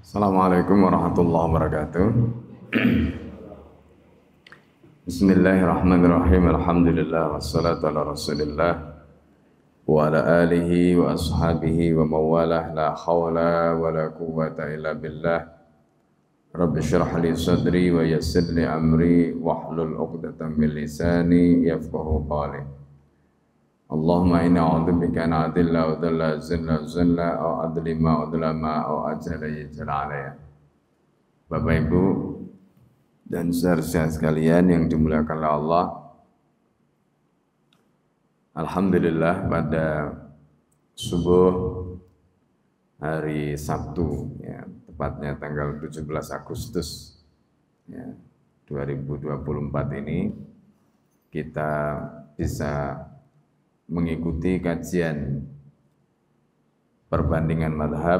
Assalamualaikum warahmatullahi wabarakatuh. Bismillahirrahmanirrahim. Alhamdulillah wassalatu ala Rasulillah wa ala alihi wa ashabihi wa mawalah la hawla wa la quwwata illa billah. Rabbi shrah li sadri wa yassir li amri wahlul 'uqdatam min lisani yafqahu qawli. Allahumma inna a'udzubika an adilla wa dhalla zilla zilla aw adlima wa dhlama aw ajala yajala alaya. Bapak Ibu dan saudara-saudara sekalian yang dimuliakan oleh Allah, alhamdulillah pada subuh hari Sabtu ya, tepatnya tanggal 17 Agustus ya, 2024 ini kita bisa mengikuti kajian perbandingan madhab,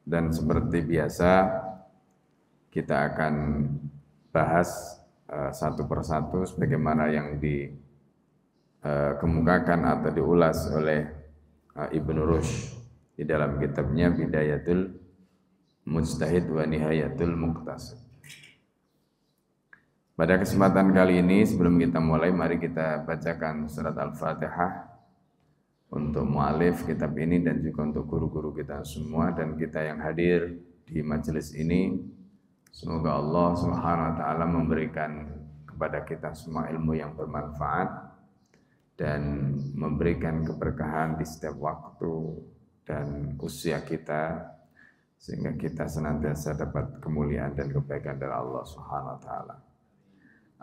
dan seperti biasa kita akan bahas satu persatu sebagaimana yang dikemukakan atau diulas oleh Ibnu Rushd di dalam kitabnya Bidayatul Mujtahid wa Nihayatul Muqtasid. Pada kesempatan kali ini, sebelum kita mulai, mari kita bacakan surat Al-Fatihah untuk mu'alif kitab ini dan juga untuk guru-guru kita semua dan kita yang hadir di majelis ini. Semoga Allah Subhanahu wa taala memberikan kepada kita semua ilmu yang bermanfaat dan memberikan keberkahan di setiap waktu dan usia kita, sehingga kita senantiasa dapat kemuliaan dan kebaikan dari Allah Subhanahu wa taala.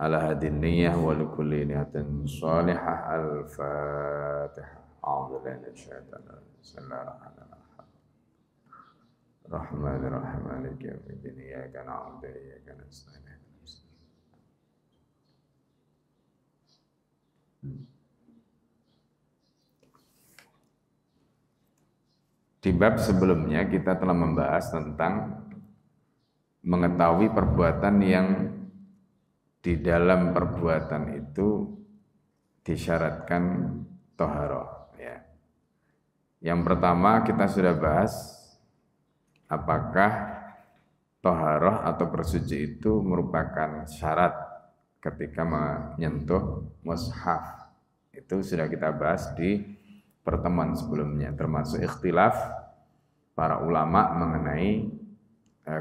Ala hadin niyah wa likulli niyatin salihah. Al-Fatihah. A'udzu billahi minasy syaithanir rajim. Bismillahirrahmanirrahim. Rahmanirrahim. Maliki yaumiddin. Iyyaka na'budu wa iyyaka nasta'in. Di bab sebelumnya kita telah membahas tentang mengetahui perbuatan yang di dalam perbuatan itu disyaratkan toharoh ya. Yang pertama kita sudah bahas apakah toharoh atau bersuci itu merupakan syarat ketika menyentuh mushaf. Itu sudah kita bahas di pertemuan sebelumnya, termasuk ikhtilaf para ulama mengenai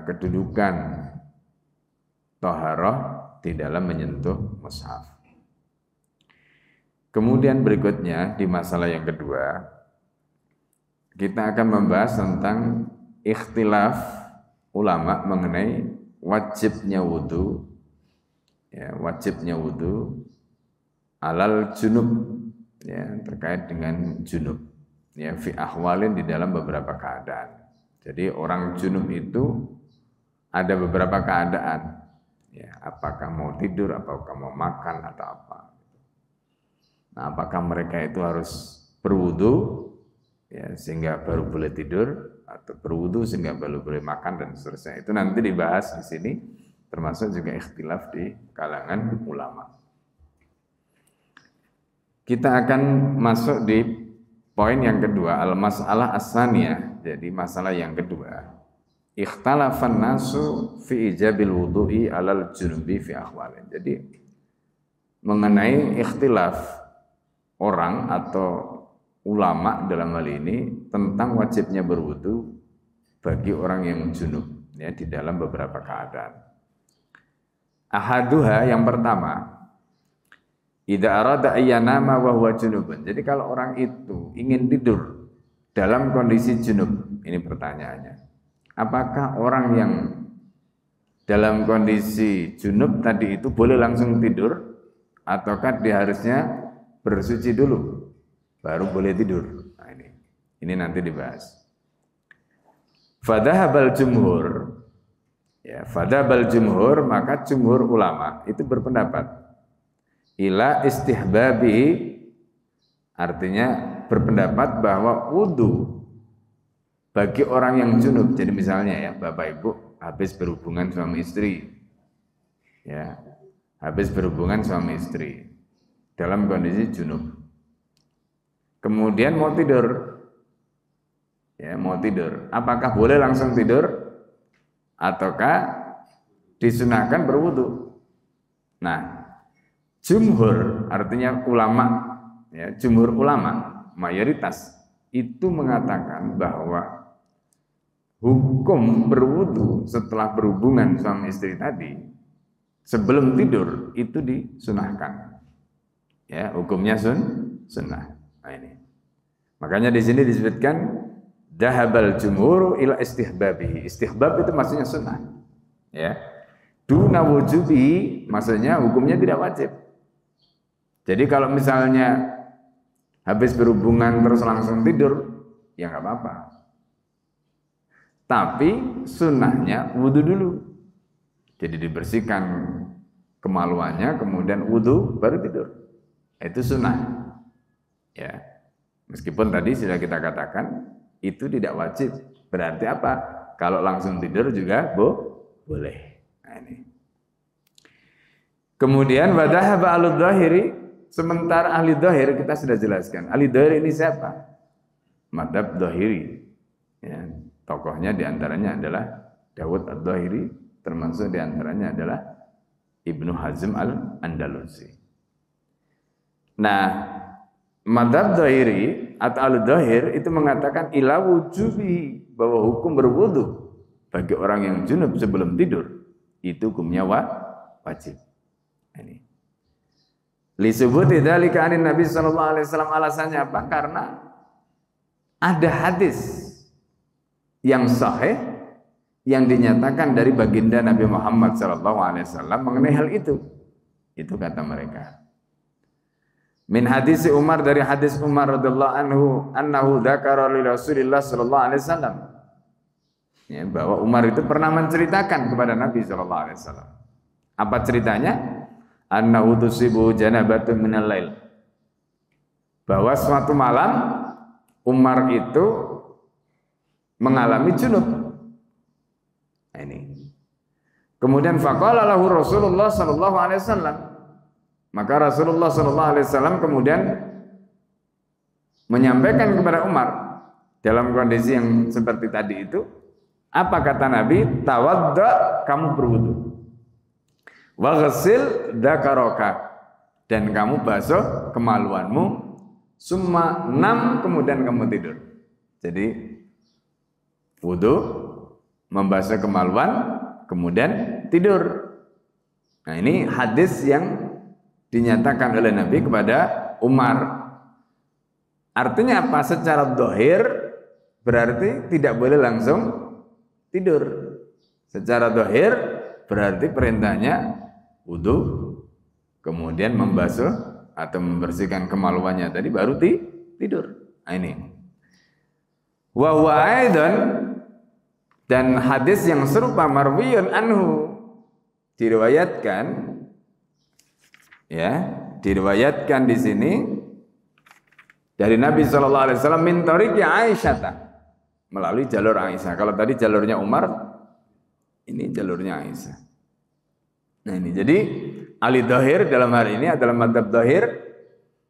kedudukan toharoh di dalam menyentuh mushaf. Kemudian berikutnya di masalah yang kedua kita akan membahas tentang ikhtilaf ulama mengenai wajibnya wudu ya, wajibnya wudu alal junub ya, terkait dengan junub ya, fi ahwalin, di dalam beberapa keadaan. Jadi orang junub itu ada beberapa keadaan ya, apakah mau tidur, apakah mau makan atau apa. Nah, apakah mereka itu harus berwudu ya, sehingga baru boleh tidur, atau berwudu sehingga baru boleh makan, dan seterusnya. Itu nanti dibahas di sini, termasuk juga ikhtilaf di kalangan ulama. Kita akan masuk di poin yang kedua, al-mas'alah as-saniyah. Jadi masalah yang kedua, ikhtalafan nasu fi ijabil wudu'i alal junubi fi akhwalin. Jadi mengenai ikhtilaf orang atau ulama dalam hal ini tentang wajibnya berwudu bagi orang yang junub ya, di dalam beberapa keadaan. Ahaduha, yang pertama, idza arada ayyanama wa huwa junubun. Jadi kalau orang itu ingin tidur dalam kondisi junub, ini pertanyaannya, apakah orang yang dalam kondisi junub tadi itu boleh langsung tidur, ataukah dia harusnya bersuci dulu baru boleh tidur? Nah, ini nanti dibahas. Fadhahabal jumhur ya, fadhabal jumhur, maka jumhur ulama itu berpendapat ila istihbabi, artinya berpendapat bahwa wudu bagi orang yang junub. Jadi misalnya ya, Bapak Ibu habis berhubungan suami istri ya, habis berhubungan suami istri dalam kondisi junub, kemudian mau tidur, ya, mau tidur. Apakah boleh langsung tidur ataukah disunahkan berwudu? Nah, jumhur artinya ulama, ya, jumhur ulama mayoritas itu mengatakan bahwa hukum berwudu setelah berhubungan suami istri tadi sebelum tidur itu disunahkan. Ya, hukumnya sunnah. Nah, ini. Makanya di sini disebutkan dahabal jumhur ila istihbabihi. Istihbab itu maksudnya sunnah. Ya. Duna wujubi maksudnya hukumnya tidak wajib. Jadi kalau misalnya habis berhubungan terus langsung tidur, ya nggak apa-apa. Tapi sunnahnya wudu dulu. Jadi dibersihkan kemaluannya, kemudian wudu baru tidur. Itu sunnah. Ya. Meskipun tadi sudah kita katakan itu tidak wajib. Berarti apa? Kalau langsung tidur juga boleh. Nah, ini. Kemudian wadhahaba aludh-dhahiri, sementara ahli dhahir kita sudah jelaskan. Ahli dhahir ini siapa? Madhab dhahiri. Ya, tokohnya diantaranya adalah Dawud ad-Dhahiri, termasuk diantaranya adalah Ibnu Hazm al-Andalusi. Nah, madhab dhahiri atau al-dhahir itu mengatakan ila wujubi, bahwa hukum berwudu bagi orang yang junub sebelum tidur itu hukumnya wajib. Ini. Li subuti dzalika anin Nabi sallallahu alaihi wasallam, alasannya apa? Karena ada hadis yang sahih yang dinyatakan dari baginda Nabi Muhammad sallallahu alaihi wasallam mengenai hal itu. Itu kata mereka. Min hadis Umar, dari hadis Umar radhiyallahu anhu dzakara li Rasulillah sallallahu alaihi wasallam. Ya, bahwa Umar itu pernah menceritakan kepada Nabi sallallahu alaihi wasallam. Apa ceritanya? Annahu tusibu janabatun minal lail. Bahwa suatu malam Umar itu mengalami junub. Nah, ini. Kemudian faqala lahu Rasulullah sallallahu alaihi wasallam. Maka Rasulullah sallallahu alaihi wasallam kemudian menyampaikan kepada Umar dalam kondisi yang seperti tadi itu, apa kata Nabi? Tawadda, kamu berwudu. Waghsil dzakaraka, dan kamu basuh kemaluanmu. Summa nam, kemudian kamu tidur. Jadi wudu, membasuh kemaluan, kemudian tidur. Nah, ini hadis yang dinyatakan oleh Nabi kepada Umar. Artinya apa? Secara dhahir berarti tidak boleh langsung tidur. Secara dhahir berarti perintahnya wudu, kemudian membasuh atau membersihkan kemaluannya tadi baru tidur. Nah, ini. Wa huwa aidan, dan hadis yang serupa marwiyun anhu, diriwayatkan, ya, diriwayatkan di sini dari Nabi sallallahu alaihi wasallam min tariqi Aisyah, melalui jalur Aisyah. Kalau tadi jalurnya Umar, ini jalurnya Aisyah. Nah, ini jadi ahli dhahir dalam hari ini adalah madhab dhahir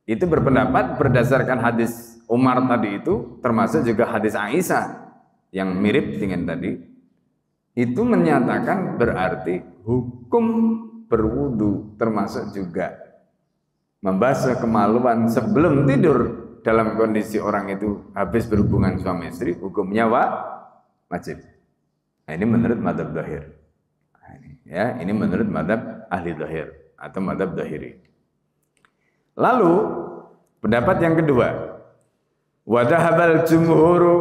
itu berpendapat berdasarkan hadis Umar tadi itu, termasuk juga hadis Aisyah yang mirip dengan tadi, itu menyatakan berarti hukum berwudu termasuk juga membasuh kemaluan sebelum tidur dalam kondisi orang itu habis berhubungan suami istri, hukumnya wajib. Nah, ini menurut madhab dhahir. Nah, ini menurut madhab ahli dhahir atau madhab dhahiri. Lalu pendapat yang kedua, wadhahabal jumhuru,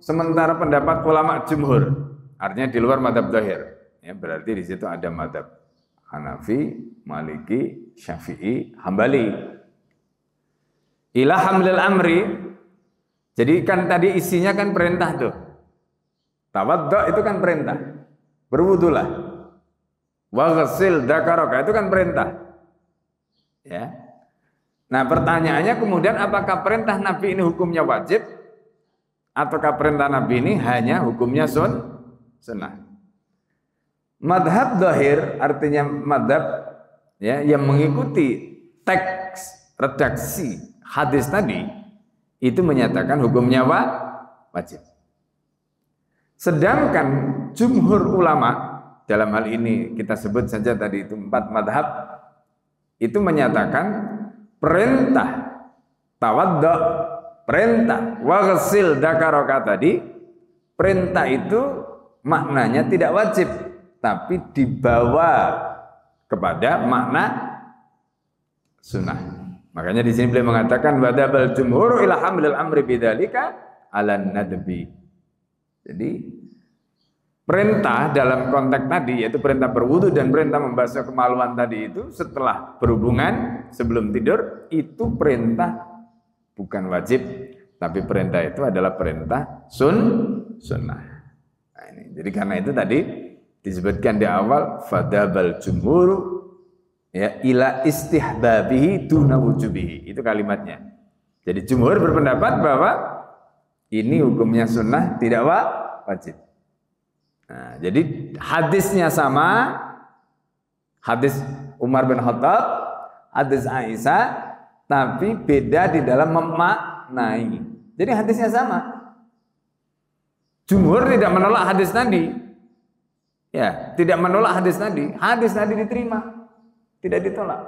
sementara pendapat ulama jumhur, artinya di luar madhab dhahir. Ya, berarti di situ ada madhab Hanafi, Maliki, Syafi'i, Hambali. Ila hamlil amri. Jadi kan tadi isinya kan perintah tuh. Tawaddu itu kan perintah. Berwudulah. Waghsil dzakaraka itu kan perintah. Ya. Nah, pertanyaannya kemudian apakah perintah Nabi ini hukumnya wajib ataukah perintah Nabi ini hanya hukumnya sunnah? Madhab dhahir artinya madhab, ya, yang mengikuti teks redaksi hadis tadi itu menyatakan hukumnya wajib. Sedangkan jumhur ulama dalam hal ini kita sebut saja tadi itu 4 madhab itu menyatakan perintah tawaddu, perintah waghsil dzakaraka tadi, perintah itu maknanya tidak wajib tapi dibawa kepada makna sunnah. Makanya di sini beliau mengatakan wadabal jumhur ila hamlil amri bidzalika ala nadbi. Jadi perintah dalam konteks tadi yaitu perintah berwudu dan perintah membasuh kemaluan tadi itu setelah berhubungan sebelum tidur itu perintah bukan wajib tapi perintah itu adalah perintah sunnah. Nah, ini. Jadi karena itu tadi disebutkan di awal fadabal jumhur ya ila istihbabihi duna wujubihi, itu kalimatnya. Jadi jumhur berpendapat bahwa ini hukumnya sunnah tidak wajib. Nah, jadi hadisnya sama, hadis Umar bin Khattab, hadis Aisyah, tapi beda di dalam memaknai. Jadi hadisnya sama. Jumhur tidak menolak hadis tadi. Ya, tidak menolak hadis tadi. Hadis tadi diterima, tidak ditolak.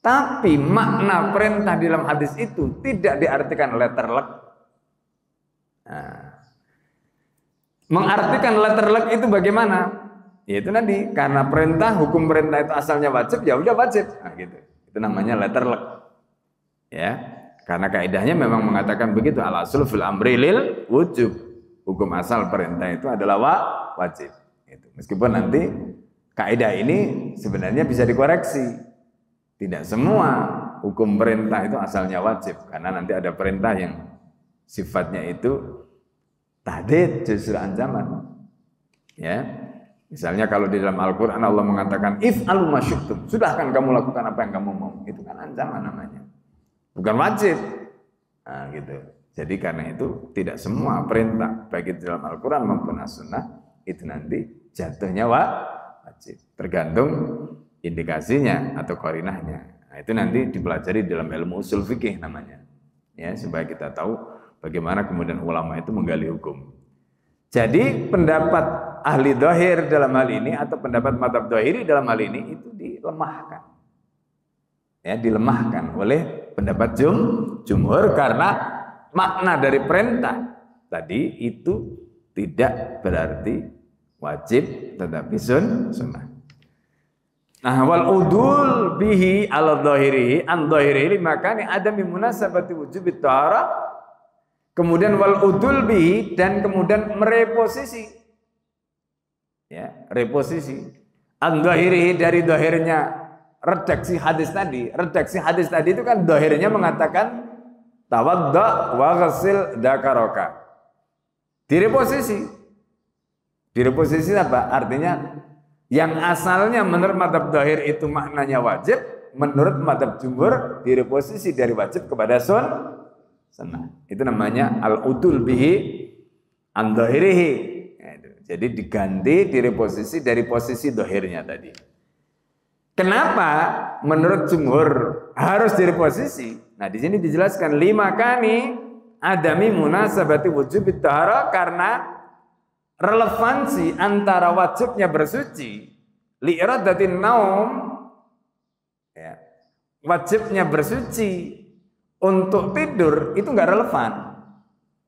Tapi makna perintah di dalam hadis itu tidak diartikan letterlek. Nah, mengartikan letterlek itu bagaimana? Yaitu nanti karena perintah, hukum perintah itu asalnya wajib, ya udah wajib. Nah, gitu. Itu namanya letterlek. Ya, karena kaidahnya memang mengatakan begitu, al-aslu fil amri lil wujub. Hukum asal perintah itu adalah wajib. Gitu. Meskipun nanti kaidah ini sebenarnya bisa dikoreksi. Tidak semua hukum perintah itu asalnya wajib, karena nanti ada perintah yang sifatnya itu tahdid, justru ancaman. Ya. Misalnya kalau di dalam Al-Qur'an Allah mengatakan if'alu ma syi'tum, sudahkan kamu lakukan apa yang kamu mau. Itu kan ancaman namanya. Bukan wajib. Nah, gitu. Jadi karena itu tidak semua perintah baik itu dalam Al-Qur'an maupun As-Sunnah itu nanti jatuhnya wajib. Tergantung indikasinya atau qarinahnya. Nah, itu nanti dipelajari dalam ilmu usul fikih namanya. Ya, supaya kita tahu bagaimana kemudian ulama itu menggali hukum. Jadi pendapat ahli dhahir dalam hal ini atau pendapat madzhab dhahiri dalam hal ini itu dilemahkan. Ya, dilemahkan oleh pendapat jumhur karena makna dari perintah tadi itu tidak berarti wajib tetapi sunnah. Nah, wal udul bihi ala dhahirihi an dhahirihi makani adami munasabati wujubit taharah. Kemudian wal udul bihi dan kemudian mereposisi. Ya, reposisi. An dhahirihi dari dhahirnya redaksi hadis tadi. Redaksi hadis tadi itu kan dhahirnya mengatakan tawadda wa ghassil dzakaraka. Direposisi. Direposisi apa? Artinya yang asalnya menurut madzhab dhahir itu maknanya wajib, menurut madzhab jumhur direposisi dari wajib kepada sunnah. Itu namanya al-udul bihi an dhahirihi. Jadi diganti, direposisi dari posisi dhahirnya tadi. Kenapa menurut jumhur harus direposisi? Nah, di sini dijelaskan lima kani adami munasabati wujubit taharah, karena relevansi antara wajibnya bersuci li'iradatin naum, ya, wajibnya bersuci untuk tidur itu nggak relevan.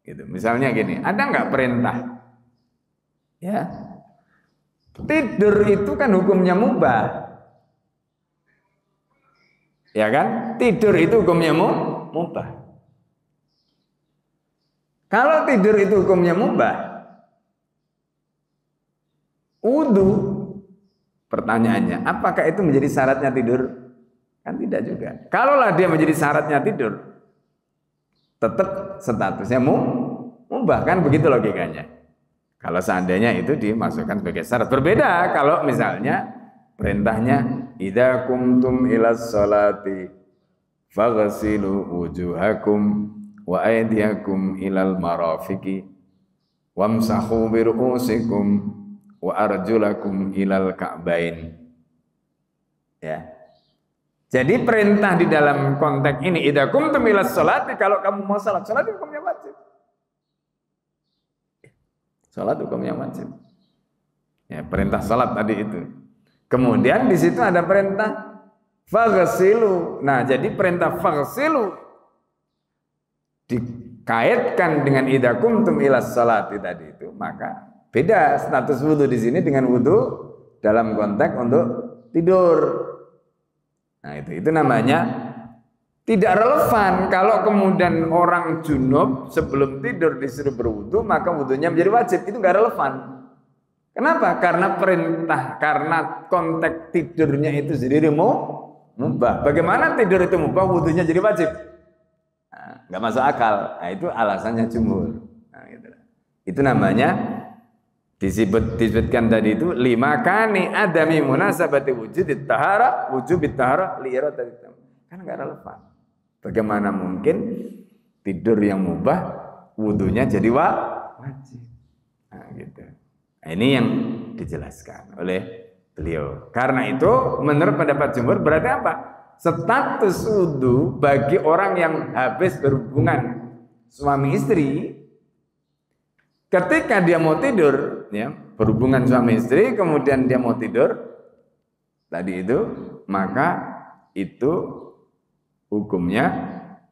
Gitu. Misalnya gini, ada nggak perintah? Ya, tidur itu kan hukumnya mubah, ya kan? Tidur itu hukumnya mubah. Kalau tidur itu hukumnya mubah, wudu, pertanyaannya, apakah itu menjadi syaratnya tidur? Kan tidak juga. Kalaulah dia menjadi syaratnya tidur, tetap statusnya mubah, kan begitu logikanya. Kalau seandainya itu dimasukkan sebagai syarat. Berbeda kalau misalnya perintahnya idza kumtum ilas sholati faghsilu wujuhakum wa aydiyakum ilal marafiqi wamsahu bi ru'usikum wa arjulakum ilal ka'bain. Ya. Jadi perintah di dalam konteks ini idza kumtum ilas sholati, kalau kamu mau salat, salat hukumnya wajib. Salat hukumnya wajib. Ya, perintah salat tadi itu. Kemudian di situ ada perintah faghsilu. Nah, jadi perintah faghsilu dikaitkan dengan idza kuntum ilas salati tadi itu, maka beda status wudu di sini dengan wudu dalam konteks untuk tidur. Nah, itu namanya tidak relevan. Kalau kemudian orang junub sebelum tidur disuruh berwudu, maka wudunya menjadi wajib. Itu nggak relevan. Kenapa? Karena perintah, karena konteks tidurnya itu sendiri mubah. Bagaimana tidur itu mubah, wudunya jadi wajib? Nah, nggak masuk akal. Nah, itu alasannya jumhur. Nah, gitu. Itu namanya disebutkan tadi itu lima kani adami munasabati wujudit tahara wujubit tahara li iradati. Kan nggak relevan. Bagaimana mungkin tidur yang mubah wudunya jadi wajib? Nah, gitu. Nah, ini yang dijelaskan oleh beliau. Karena itu menurut pendapat jumhur berarti apa? Status wudu bagi orang yang habis berhubungan suami istri ketika dia mau tidur, ya, berhubungan suami istri kemudian dia mau tidur tadi itu, maka itu hukumnya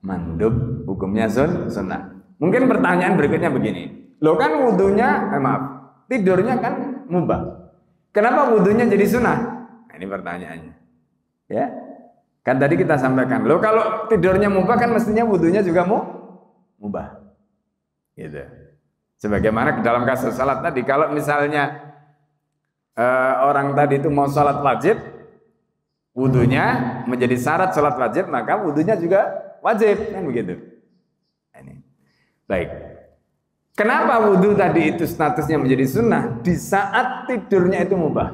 mandub, hukumnya sunnah. Mungkin pertanyaan berikutnya begini, loh kan wudunya, tidurnya kan mubah. Kenapa wudunya jadi sunnah? Nah, ini pertanyaannya. Ya, kan tadi kita sampaikan, loh kalau tidurnya mubah kan mestinya wudunya juga mubah. Gitu. Sebagaimana dalam kasus salat tadi, kalau misalnya orang tadi itu mau salat wajib, wudunya menjadi syarat salat wajib, maka wudunya juga wajib, kan begitu. Ini. Baik. Kenapa wudu tadi itu statusnya menjadi sunnah di saat tidurnya itu mubah?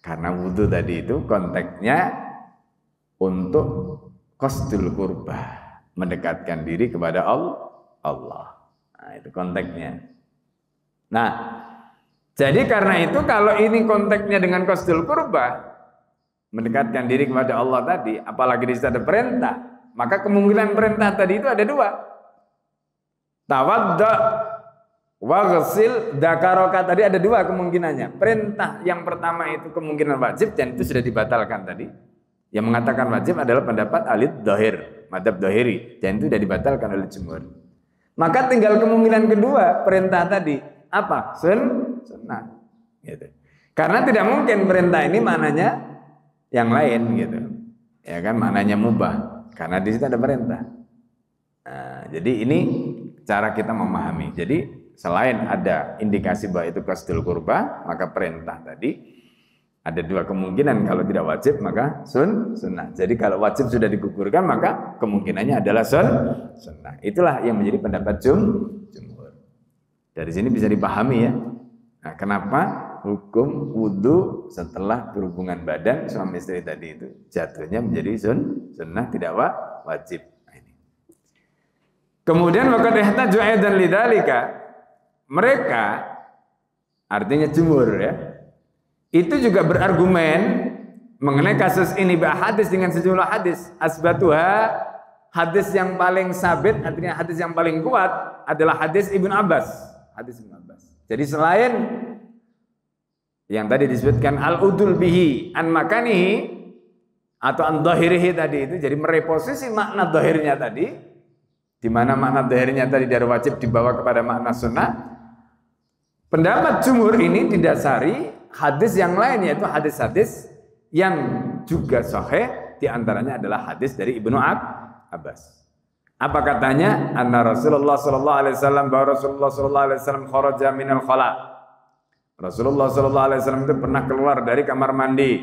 Karena wudu tadi itu konteksnya untuk qasdul qurbah, mendekatkan diri kepada Allah. Nah, itu konteksnya. Nah, jadi karena itu kalau ini konteksnya dengan qasdul qurbah, mendekatkan diri kepada Allah tadi, apalagi di situ ada perintah, maka kemungkinan perintah tadi itu ada dua. Tawadda waghsil dzakaroka tadi ada dua kemungkinannya. Perintah yang pertama itu kemungkinan wajib dan itu sudah dibatalkan tadi. Yang mengatakan wajib adalah pendapat alid dhahir, madzhab dhahiri, dan itu sudah dibatalkan oleh jumhur. Maka tinggal kemungkinan kedua, perintah tadi apa? Sunnah. Gitu. Karena tidak mungkin perintah ini maknanya yang lain gitu. Ya kan, maknanya mubah karena di situ ada perintah. Nah, jadi ini cara kita memahami. Jadi selain ada indikasi bahwa itu qasdul qurbah, maka perintah tadi ada dua kemungkinan. Kalau tidak wajib maka sunnah. Jadi kalau wajib sudah digugurkan maka kemungkinannya adalah sunnah. Itulah yang menjadi pendapat jumhur. Dari sini bisa dipahami ya. Nah, kenapa hukum wudu setelah berhubungan badan suami istri tadi itu jatuhnya menjadi sunnah, tidak wajib. Nah, ini. Kemudian waqad ihtaju aidan lidzalika, mereka artinya jumhur ya, itu juga berargumen mengenai kasus ini hadis dengan sejumlah hadis. Asbatuha, hadis yang paling sabit, artinya hadis yang paling kuat adalah hadis Ibnu Abbas. Hadis Ibnu Abbas. Jadi selain yang tadi disebutkan al-udul bihi an makanihi atau an dhahirihi tadi itu, jadi mereposisi makna dhahirnya tadi, di mana makna dhahirnya tadi dari wajib dibawa kepada makna sunnah. Pendapat jumhur ini didasari hadis yang lain, yaitu hadis-hadis yang juga sahih, di antaranya adalah hadis dari Ibnu Abbas. Apa katanya? Anna Rasulullah sallallahu alaihi wasallam, bahwa Rasulullah sallallahu alaihi wasallam kharaja minal khala. Rasulullah sallallahu alaihi wasallam itu pernah keluar dari kamar mandi.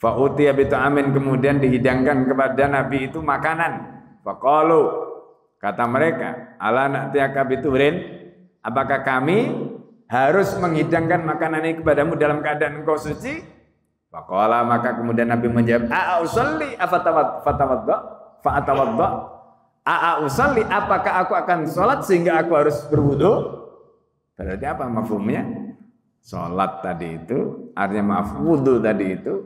Fa utiya bi ta'amin, kemudian dihidangkan kepada Nabi itu makanan. Faqalu, kata mereka, ala na'tiyaka biturin, apakah kami harus menghidangkan makanan ini kepadamu dalam keadaan engkau suci? Faqala, maka kemudian Nabi menjawab, a'a usalli fatawadda fa'atawadda. A'a usalli, apakah aku akan sholat sehingga aku harus berwudu? Berarti apa mafhumnya? Sholat tadi itu artinya wudu tadi itu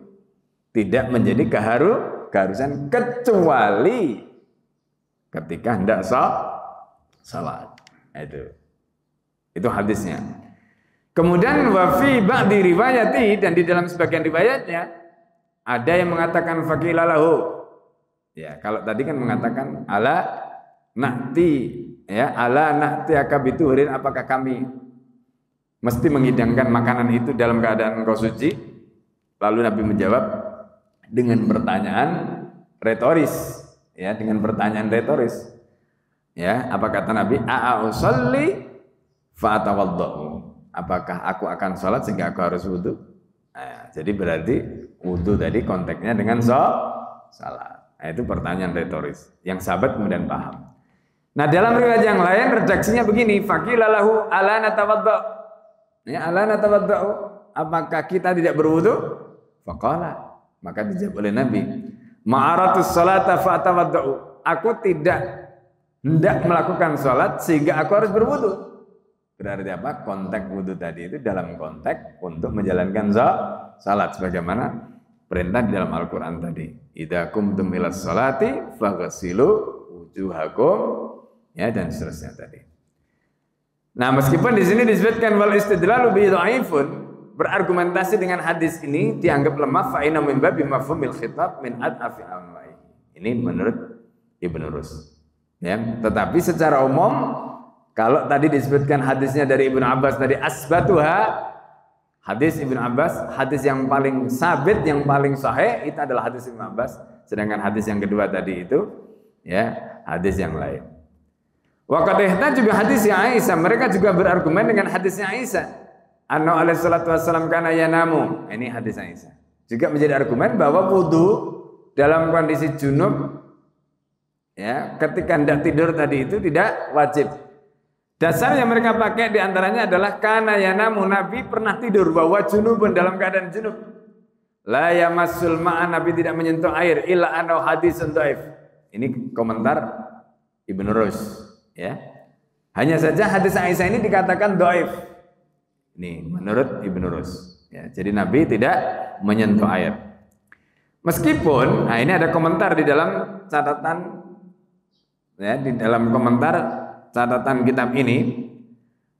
tidak menjadi keharusan kecuali ketika hendak sholat. Itu. Itu hadisnya. Kemudian wa fi ba'di riwayati, dan di dalam sebagian riwayatnya ada yang mengatakan faqila lahu. Ya, kalau tadi kan mengatakan ala na'ti, ya, ala na'ti akabituhurin, apakah kami mesti menghidangkan makanan itu dalam keadaan engkau suci? Lalu Nabi menjawab dengan pertanyaan retoris, ya, dengan pertanyaan retoris. Ya, apa kata Nabi? A'usalli fa'atawaddau. Apakah aku akan sholat sehingga aku harus wudu? Nah, jadi berarti wudu tadi konteksnya dengan salat. Nah, itu pertanyaan retoris yang sahabat kemudian paham. Nah, dalam riwayat yang lain redaksinya begini, faqila lahu ala natawaddau. Ya, ala natawaddau. Apakah kita tidak berwudu? Faqala, maka dijawab oleh Nabi, ma'aratus salata fa'atawaddau. Aku tidak hendak melakukan sholat sehingga aku harus berwudu. Berarti apa? Konteks wudu tadi itu dalam konteks untuk menjalankan salat sebagaimana perintah di dalam Al-Qur'an tadi. Idza qumtum ilas sholati faghsilu wujuhakum, ya, dan seterusnya tadi. Nah, meskipun di sini disebutkan wal istidlalu bi dhaifun, berargumentasi dengan hadis ini dianggap lemah, fa inna min babi mafhumil khitab min ad'afi al-ma'i. Ini menurut Ibnu Rus. Ya, tetapi secara umum kalau tadi disebutkan hadisnya dari Ibnu Abbas tadi asbatuha, hadis Ibnu Abbas, hadis yang paling sabit, yang paling sahih itu adalah hadis Ibnu Abbas, sedangkan hadis yang kedua tadi itu, ya, hadis yang lain. Wa qad ihtaju bi hadis Aisyah, mereka juga berargumen dengan hadisnya Aisyah. Anna alaihi salatu wassalam kana yanamu. Ini hadis Aisyah. Juga menjadi argumen bahwa wudu dalam kondisi junub, ya, ketika hendak tidur tadi itu tidak wajib. Dasar yang mereka pakai diantaranya adalah kana yanamu, Nabi pernah tidur bahwa junubun, dalam keadaan junub. La yamassul ma'an, Nabi tidak menyentuh air illa anau hadisun dhaif. Ini komentar Ibnu Rus, ya. Hanya saja hadis Aisyah ini dikatakan dhaif. Ini menurut Ibnu Rus, ya. Jadi Nabi tidak menyentuh air. Meskipun, nah ini ada komentar di dalam catatan, ya, di dalam komentar catatan kitab ini,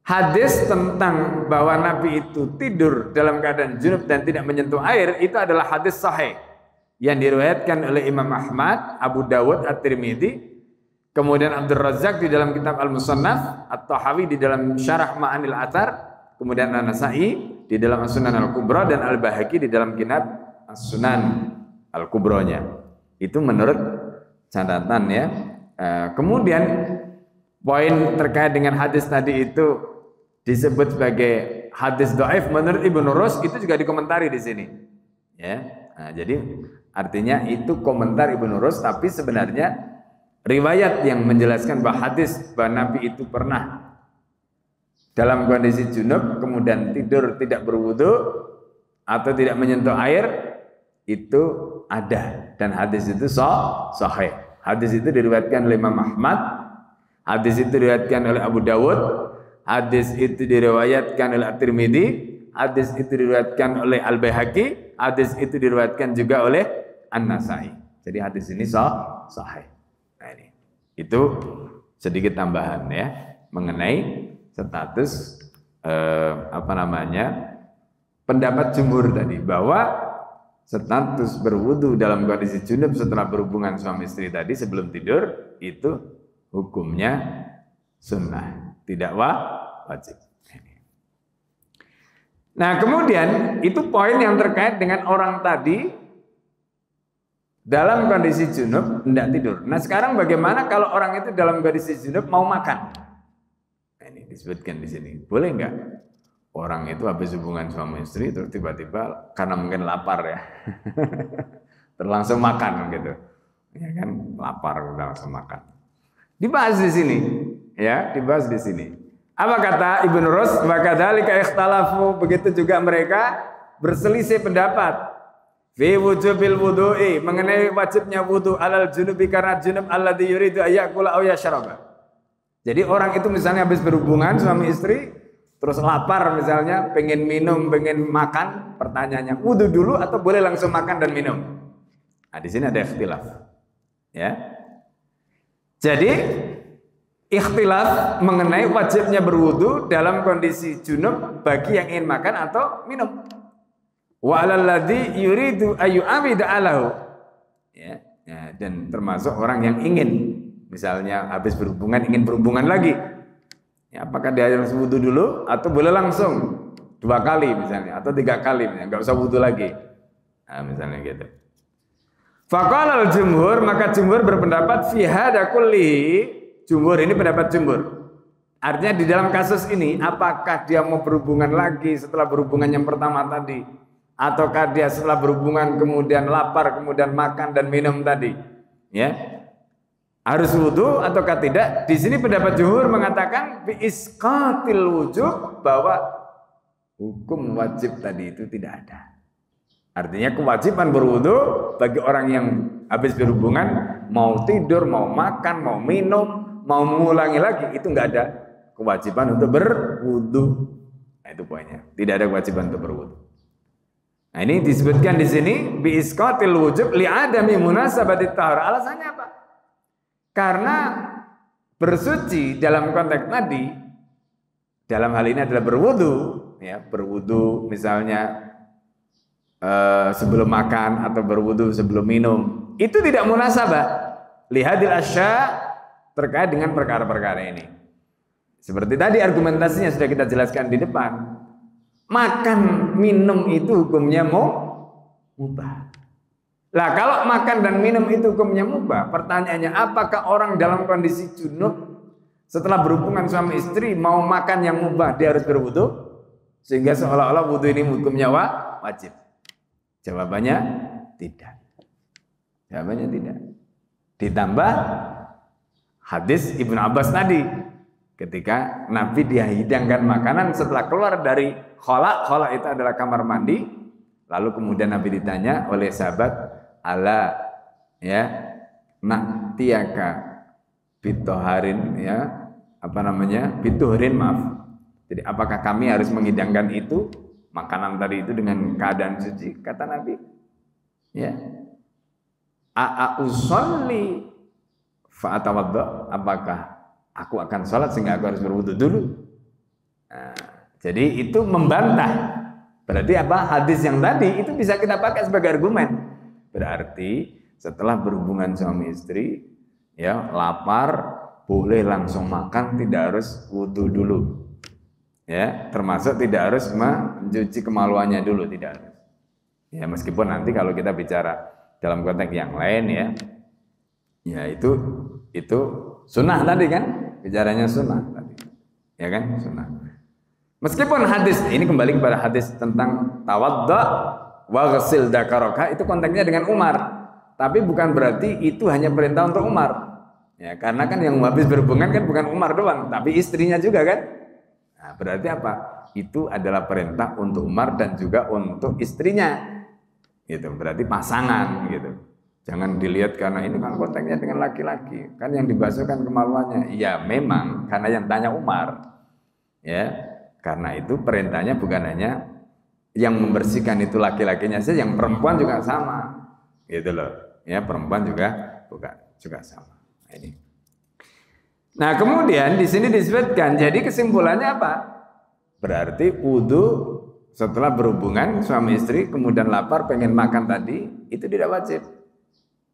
hadis tentang bahwa Nabi itu tidur dalam keadaan junub dan tidak menyentuh air itu adalah hadis sahih yang diriwayatkan oleh Imam Ahmad, Abu Dawud, At-Tirmidzi, kemudian Abdul Razzaq di dalam kitab Al-Musannaf, At-Tahawi di dalam Syarah Ma'anil Athar, kemudian An-Nasa'i di dalam As-Sunan Al-Kubra, dan Al-Bahaqi di dalam kitab As-Sunan Al-Kubronya. Itu menurut catatan, ya. Kemudian poin terkait dengan hadis tadi itu disebut sebagai hadis dhaif menurut Ibnu Rus, itu juga dikomentari di sini, ya. Nah, jadi artinya itu komentar Ibnu Rus, tapi sebenarnya riwayat yang menjelaskan bahwa hadis bahwa Nabi itu pernah dalam kondisi junub kemudian tidur tidak berwudu atau tidak menyentuh air itu ada, dan hadis itu sahih. Hadis itu diriwayatkan oleh Imam Ahmad, hadis itu diriwayatkan oleh Abu Dawud, hadis itu diriwayatkan oleh At-Tirmidzi, hadis itu diriwayatkan oleh Al-Baihaqi, hadis itu diriwayatkan juga oleh An-Nasa'i. Jadi hadis ini sahih. Nah, ini. Itu sedikit tambahan, ya, mengenai status pendapat jumhur tadi, bahwa status berwudu dalam kondisi junub setelah berhubungan suami istri tadi sebelum tidur itu hukumnya sunnah, tidak wajib. Nah, kemudian itu poin yang terkait dengan orang tadi dalam kondisi junub hendak tidur. Nah, sekarang bagaimana kalau orang itu dalam kondisi junub mau makan? Nah, ini disebutkan di sini. Boleh enggak? Orang itu habis hubungan suami istri terus tiba-tiba karena mungkin lapar, ya. Terlangsung makan gitu. Ya kan, lapar udah langsung makan. Dibahas di sini, ya, dibahas di sini. Apa kata Ibnu Rus? Wa kadzalika ikhtalafu, begitu juga mereka berselisih pendapat fi wujubil wudu'i, mengenai wajibnya wudu alal junubi, karena junub alladzi yuridu ayyakula aw yashraba. Jadi orang itu misalnya habis berhubungan suami istri terus lapar, misalnya pengen minum, pengen makan, pertanyaannya wudu dulu atau boleh langsung makan dan minum? Nah, di sini ada ikhtilaf, ya. Jadi ikhtilaf mengenai wajibnya berwudu dalam kondisi junub bagi yang ingin makan atau minum. Wa 'alal ladzi yuridu ayu amida alahu. Ya, dan termasuk orang yang ingin misalnya habis berhubungan ingin berhubungan lagi. Ya, apakah dia harus wudu dulu atau boleh langsung 2 kali misalnya atau 3 kali misalnya, enggak usah wudu lagi. Nah, misalnya gitu. Faqala al-jumhur, maka jumhur berpendapat fi hadza kulli. Jumhur ini pendapat jumhur. Artinya di dalam kasus ini apakah dia mau berhubungan lagi setelah berhubungan yang pertama tadi, ataukah dia setelah berhubungan kemudian lapar kemudian makan dan minum tadi, ya harus wudu ataukah tidak? Di sini pendapat jumhur mengatakan bi isqatil wujub, bahwa hukum wajib tadi itu tidak ada. Artinya kewajiban berwudu bagi orang yang habis berhubungan, mau tidur, mau makan, mau minum, mau mengulangi lagi, itu nggak ada kewajiban untuk berwudu. Nah, itu poinnya. Tidak ada kewajiban untuk berwudu. Nah, ini disebutkan di sini bi isqatil wujub li adami munasabati tahar. Alasannya apa? Karena bersuci dalam konteks tadi, dalam hal ini adalah berwudu, ya, berwudu misalnya sebelum makan atau berwudu sebelum minum, itu tidak munasabah lihadil asya terkait dengan perkara-perkara ini. Seperti tadi argumentasinya sudah kita jelaskan di depan. Makan minum itu hukumnya mubah. Lah kalau makan dan minum itu hukumnya mubah, pertanyaannya apakah orang dalam kondisi junub setelah berhubungan suami istri mau makan yang mubah dia harus berwudu? Sehingga seolah-olah wudu ini hukumnya wajib. Jawabannya tidak. Jawabannya tidak. Ditambah hadis Ibnu Abbas tadi, ketika Nabi dihidangkan makanan setelah keluar dari khala itu adalah kamar mandi, lalu kemudian Nabi ditanya oleh sahabat, ala ya na'tiyaka bitoharin, ya apa namanya, bituhrin, maaf. Jadi apakah kami harus menghidangkan itu makanan tadi itu dengan keadaan suci? Kata Nabi, ya, usolli fa atawadda, apakah aku akan sholat sehingga aku harus berwudu dulu? Nah, jadi itu membantah. Berarti apa? Hadis yang tadi itu bisa kita pakai sebagai argumen. Berarti setelah berhubungan suami istri, ya lapar, boleh langsung makan, tidak harus wudu dulu. Ya, termasuk tidak harus mencuci kemaluannya dulu, tidak harus. Ya, meskipun nanti kalau kita bicara dalam konteks yang lain, ya itu sunnah tadi kan, bicaranya sunnah tadi, ya kan, sunnah. Meskipun hadis ini kembali kepada hadis tentang tawadda wa ghsil dzakaraka, itu konteksnya dengan Umar, tapi bukan berarti itu hanya perintah untuk Umar. Ya, karena kan yang habis berhubungan kan bukan Umar doang, tapi istrinya juga kan. Nah, berarti apa? Itu adalah perintah untuk Umar dan juga untuk istrinya. Gitu. Berarti pasangan gitu. Jangan dilihat karena ini kan konteksnya dengan laki-laki. Kan yang dibasuhkan kemaluannya. Ya memang karena yang tanya Umar. Ya. Karena itu perintahnya bukan hanya yang membersihkan itu laki-lakinya saja, yang perempuan juga sama. Gitu loh. Ya, perempuan juga sama. Nah, ini. Nah, kemudian di sini disebutkan, jadi kesimpulannya apa? Berarti wudu setelah berhubungan suami istri kemudian lapar pengen makan tadi itu tidak wajib.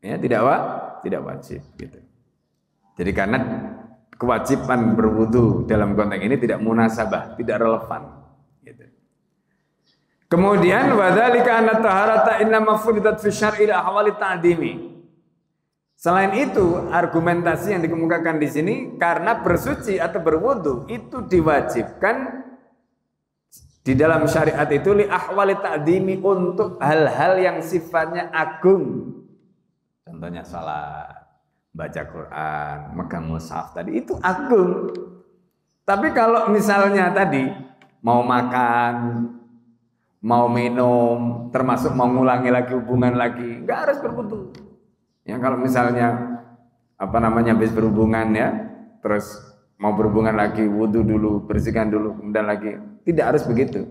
Ya, tidak wajib gitu. Jadi karena kewajiban berwudu dalam konteks ini tidak munasabah, tidak relevan gitu. Kemudian wadzalika anna taharata innama furidat fi syar'i ila ahwali ta'dimi. Selain itu, argumentasi yang dikemukakan di sini karena bersuci atau berwudu itu diwajibkan di dalam syariat itu li ahwali ta'dimi, untuk hal-hal yang sifatnya agung. Contohnya salat, baca Quran, megang mushaf tadi itu agung. Tapi kalau misalnya tadi mau makan, mau minum, termasuk mau ngulangi lagi hubungan lagi, nggak harus berwudu. Ya, kalau misalnya habis berhubungan ya, terus mau berhubungan lagi, wudu dulu, bersihkan dulu, kemudian lagi, tidak harus begitu.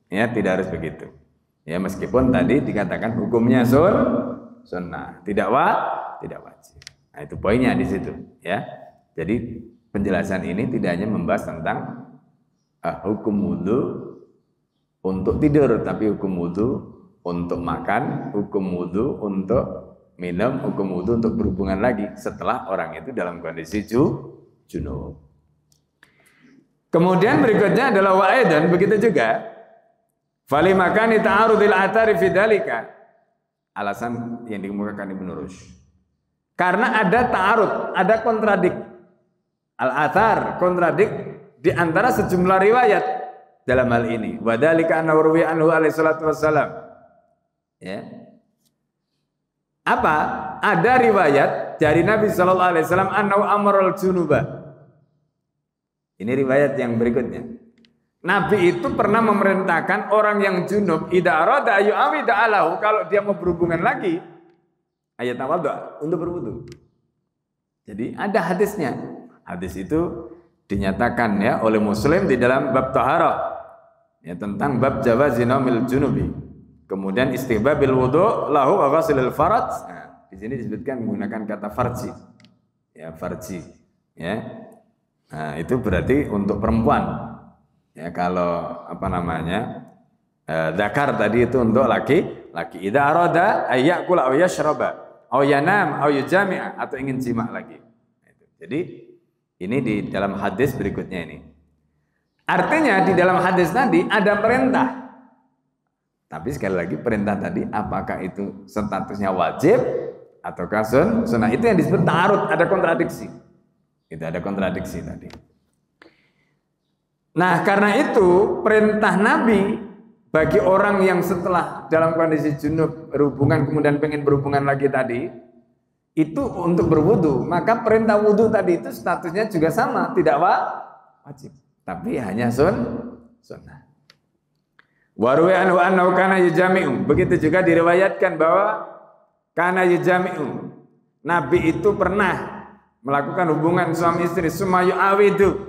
Ya, tidak harus begitu. Ya, meskipun tadi dikatakan hukumnya sunnah, tidak wajib. Nah, itu poinnya di situ. Ya, jadi penjelasan ini tidak hanya membahas tentang hukum wudu untuk tidur, tapi hukum wudu untuk makan, hukum wudu untuk minum, hukum wudu untuk berhubungan lagi setelah orang itu dalam kondisi junub. Kemudian berikutnya adalah wa'aidan, begitu juga fali makani ta'arudil athari fi dzalika. Alasan yang dikemukakan Ibnu Rushd. Karena ada ta'arud, ada kontradik. Al-athar, kontradik di antara sejumlah riwayat dalam hal ini. Wa dzalika annahu ruwiya anhu alaihi salatu wassalam. Ya. Apa? Ada riwayat dari Nabi sallallahu alaihi wasallam annahu amaral junuba. Ini riwayat yang berikutnya. Nabi itu pernah memerintahkan orang yang junub idza arada ayu awida alahu, kalau dia mau berhubungan lagi ayat tawadhu untuk berwudu. Jadi ada hadisnya. Hadis itu dinyatakan ya oleh Muslim di dalam bab taharah ya, tentang bab jawazi naumil junubi. Kemudian istihbabil wudu lahu wa ghasilil faraj. Nah, di sini disebutkan menggunakan kata farji. Ya, farji. Ya. Nah, itu berarti untuk perempuan. Ya, kalau apa namanya? Dzakar tadi itu untuk laki-laki. Idza arada ayyakula aw yashraba aw yanam aw yujami'a, atau ingin jima lagi. Jadi ini di dalam hadis berikutnya ini. Artinya di dalam hadis tadi ada perintah. Tapi sekali lagi perintah tadi apakah itu statusnya wajib ataukah sunnah, itu yang disebut ta'arud, ada kontradiksi. Itu ada kontradiksi tadi. Nah, karena itu perintah Nabi bagi orang yang setelah dalam kondisi junub berhubungan kemudian pengen berhubungan lagi tadi itu untuk berwudu, maka perintah wudu tadi itu statusnya juga sama, tidak wajib, tapi hanya sunnah. Wa ruwiya annahu kana yujami'u, begitu juga diriwayatkan bahwa kana yujami'u, Nabi itu pernah melakukan hubungan suami istri sumayu awidu.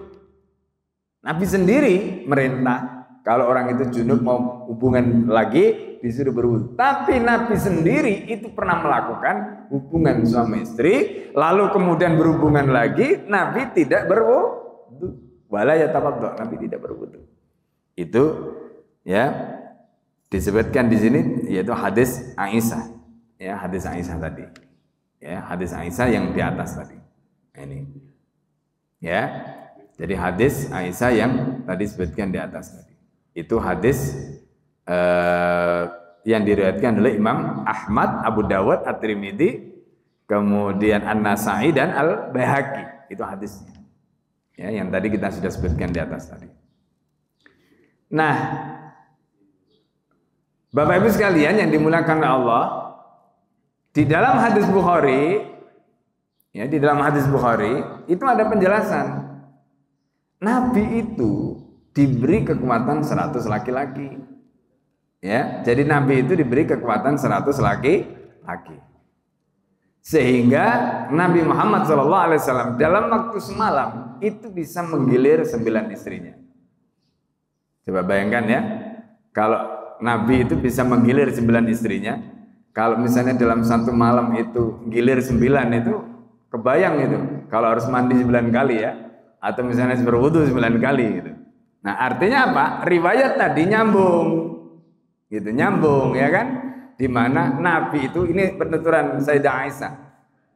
Nabi sendiri merintah kalau orang itu junub mau hubungan lagi disuruh berwudu. Tapi Nabi sendiri itu pernah melakukan hubungan suami istri, lalu kemudian berhubungan lagi, Nabi tidak berwudu. Wala yatawaddo, Nabi tidak berwudu. Itu ya disebutkan di sini yaitu hadis Aisyah. Ya, hadis Aisyah tadi. Ya, hadis Aisyah yang di atas tadi. Ini. Ya. Jadi hadis Aisyah yang tadi disebutkan di atas tadi. Itu hadis yang diriwayatkan oleh Imam Ahmad, Abu Dawud, At-Tirmidzi, kemudian An-Nasa'i dan Al-Baihaqi. Itu hadisnya. Ya, yang tadi kita sudah sebutkan di atas tadi. Nah, Bapak Ibu sekalian yang dimuliakan oleh Allah, di dalam hadis Bukhari, ya, di dalam hadis Bukhari itu ada penjelasan. Nabi itu diberi kekuatan 100 laki-laki. Ya, jadi Nabi itu diberi kekuatan 100 laki-laki. Sehingga Nabi Muhammad SAW dalam waktu semalam itu bisa menggilir 9 istrinya. Coba bayangkan ya, kalau Nabi itu bisa menggilir 9 istrinya, kalau misalnya dalam satu malam itu gilir 9 itu, kebayang itu, kalau harus mandi 9 kali ya, atau misalnya berwudu 9 kali gitu. Nah, artinya apa? Riwayat tadi nyambung. Gitu, nyambung ya kan? Di mana Nabi itu, ini penuturan Sayyidah Aisyah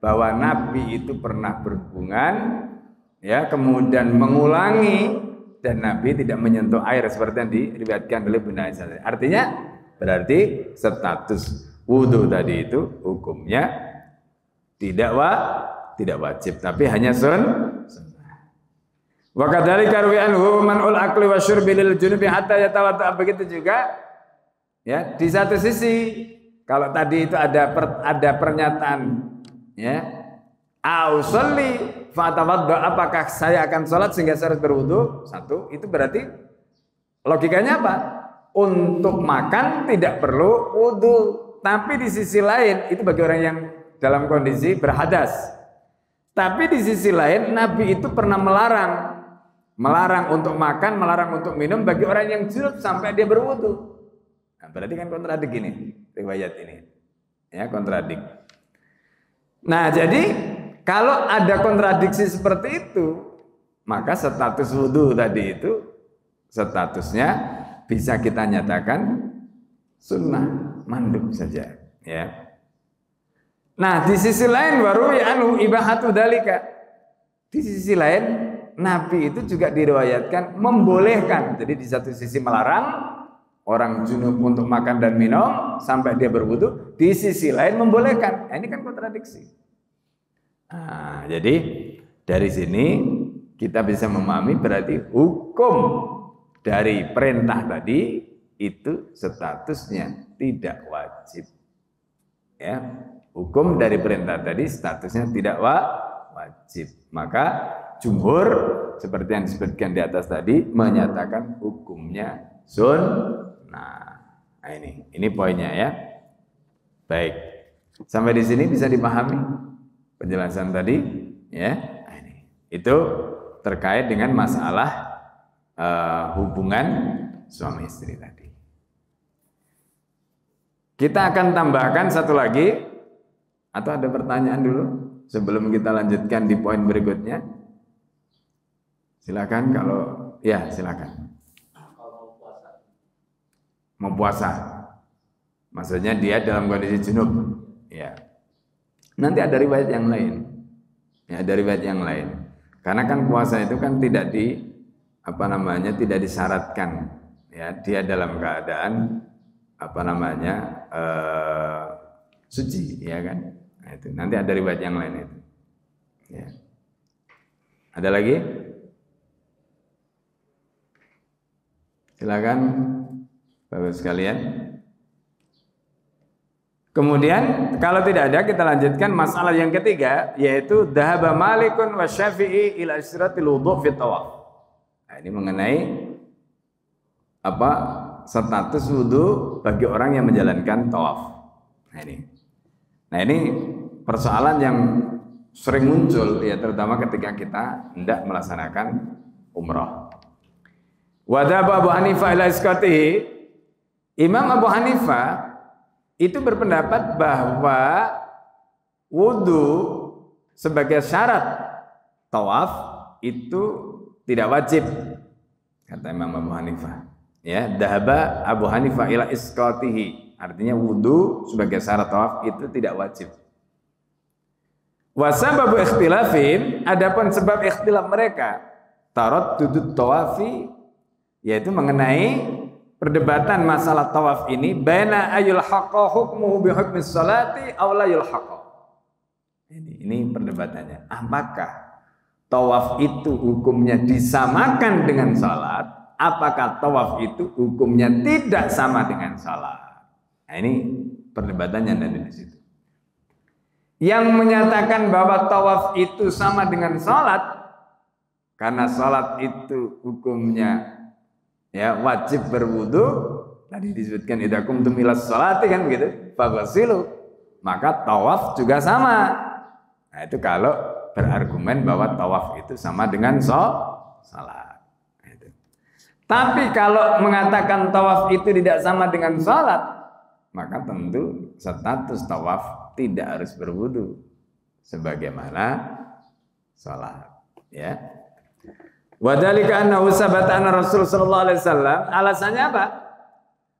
bahwa Nabi itu pernah berhubungan ya, kemudian mengulangi dan Nabi tidak menyentuh air seperti yang diriwayatkan oleh Bunda Aisyah. Artinya berarti status wudu tadi itu hukumnya tidak wajib, tapi hanya sunnah. Wa kadzalika ruwiya anhu man'ul akli wa syurbi lil junubi hatta yatawadda, begitu juga ya, di satu sisi kalau tadi itu ada pernyataan ya, ausalli fa tawadda, apakah saya akan sholat sehingga saya harus berwudu, satu, itu berarti logikanya apa? Untuk makan tidak perlu wudu, tapi di sisi lain itu bagi orang yang dalam kondisi berhadas. Tapi di sisi lain Nabi itu pernah melarang untuk makan, melarang untuk minum bagi orang yang junub sampai dia berwudu. Nah, berarti kan kontradik ini riwayat ini. Ya, kontradik. Nah, jadi kalau ada kontradiksi seperti itu, maka status wudu tadi itu statusnya bisa kita nyatakan sunnah mandub saja, ya. Nah, di sisi lain baru anu ibahatu dalika. Di sisi lain Nabi itu juga diriwayatkan membolehkan. Jadi di satu sisi melarang orang junub untuk makan dan minum sampai dia berwudu, di sisi lain membolehkan. Nah, ini kan kontradiksi. Nah, jadi dari sini kita bisa memahami berarti hukum dari perintah tadi itu statusnya tidak wajib. Ya, hukum dari perintah tadi statusnya tidak wajib. Maka jumhur seperti yang disebutkan di atas tadi menyatakan hukumnya sunnah. Nah, ini poinnya ya. Baik. Sampai di sini bisa dipahami penjelasan tadi ya. Nah, itu terkait dengan masalah hubungan suami istri tadi. Kita akan tambahkan satu lagi, atau ada pertanyaan dulu sebelum kita lanjutkan di poin berikutnya. Silakan kalau ya silakan. Mau puasa, maksudnya dia dalam kondisi junub, ya. Nanti ada riwayat yang lain, ya ada riwayat yang lain. Karena kan puasa itu kan tidak tidak disyaratkan, ya dia dalam keadaan suci, ya kan. Nah, itu nanti ada riwayat yang lain itu. Ya. Ada lagi? Silakan Bapak sekalian. Kemudian kalau tidak ada kita lanjutkan masalah yang ketiga, yaitu dhahaba Malikun wa Syafi'i ila isyraatil wudhu fi tawaf. Nah, ini mengenai status wudu bagi orang yang menjalankan tawaf. Nah ini persoalan yang sering muncul ya, terutama ketika kita hendak melaksanakan umrah. Wadhaba Abu Hanifah ila isqatihi. Imam Abu Hanifah itu berpendapat bahwa wudu sebagai syarat tawaf itu tidak wajib, kata Imam Abu Hanifah. Ya, dhahaba Abu Hanifah ila isqatihi, artinya wudu sebagai syarat tawaf itu tidak wajib. Wa sababu ikhtilafin, adapun sebab ikhtilaf mereka, taraddudut tawafi, yaitu mengenai perdebatan masalah tawaf ini, baina ayul haqqa hukmuhu bi hukmis salati aw la yulhaqa. Ini perdebatannya. Apakah tawaf itu hukumnya disamakan dengan salat? Apakah tawaf itu hukumnya tidak sama dengan salat? Nah, ini perdebatannya ada di situ. Yang menyatakan bahwa tawaf itu sama dengan salat karena salat itu hukumnya ya wajib berwudu, tadi disebutkan idza qumtum ilas sholati kan begitu, faghsilu, maka tawaf juga sama. Nah, itu kalau berargumen bahwa tawaf itu sama dengan salat. Nah, tapi kalau mengatakan tawaf itu tidak sama dengan salat, maka tentu status tawaf tidak harus berwudu sebagaimana salat, ya. Wadhalika annahu sabata anna Rasul sallallahu alaihi wasallam, alasannya apa?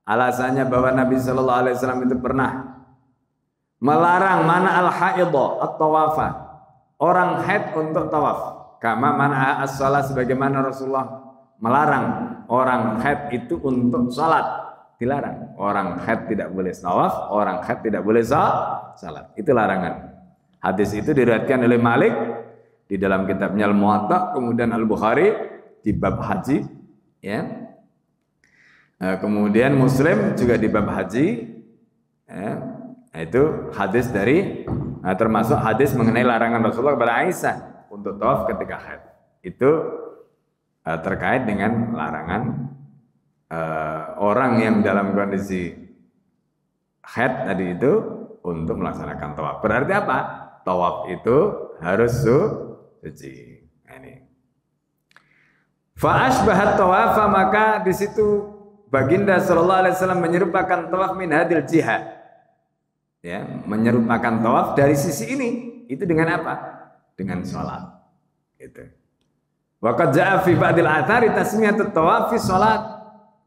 Alasannya bahwa Nabi sallallahu alaihi wasallam itu pernah melarang mana al-haidha at-tawafa, orang haid untuk tawaf. Kama mana as-shalah, sebagaimana Rasulullah melarang orang haid itu untuk salat, dilarang. Orang haid tidak boleh tawaf, orang haid tidak boleh salat. Itu larangan. Hadis itu diriwayatkan oleh Malik di dalam kitabnya Al-Muwatta, kemudian Al-Bukhari di bab haji, ya. Kemudian Muslim juga di bab haji, ya. Nah, itu hadis dari termasuk hadis mengenai larangan Rasulullah kepada Aisyah untuk tawaf ketika haid. Itu terkait dengan larangan orang yang dalam kondisi haid tadi itu untuk melaksanakan tawaf. Berarti apa? Tawaf itu harus suci. Nah, ini. Fa asbahat tawafa, maka di situ Baginda sallallahu alaihi wasallam menyerupakan tawaf min hadil jihad. Ya, menyerupakan tawaf dari sisi ini. Itu dengan apa? Dengan sholat. Gitu. Wa qad jaa fi ba'dil athari tasmiyatut tawafi salat.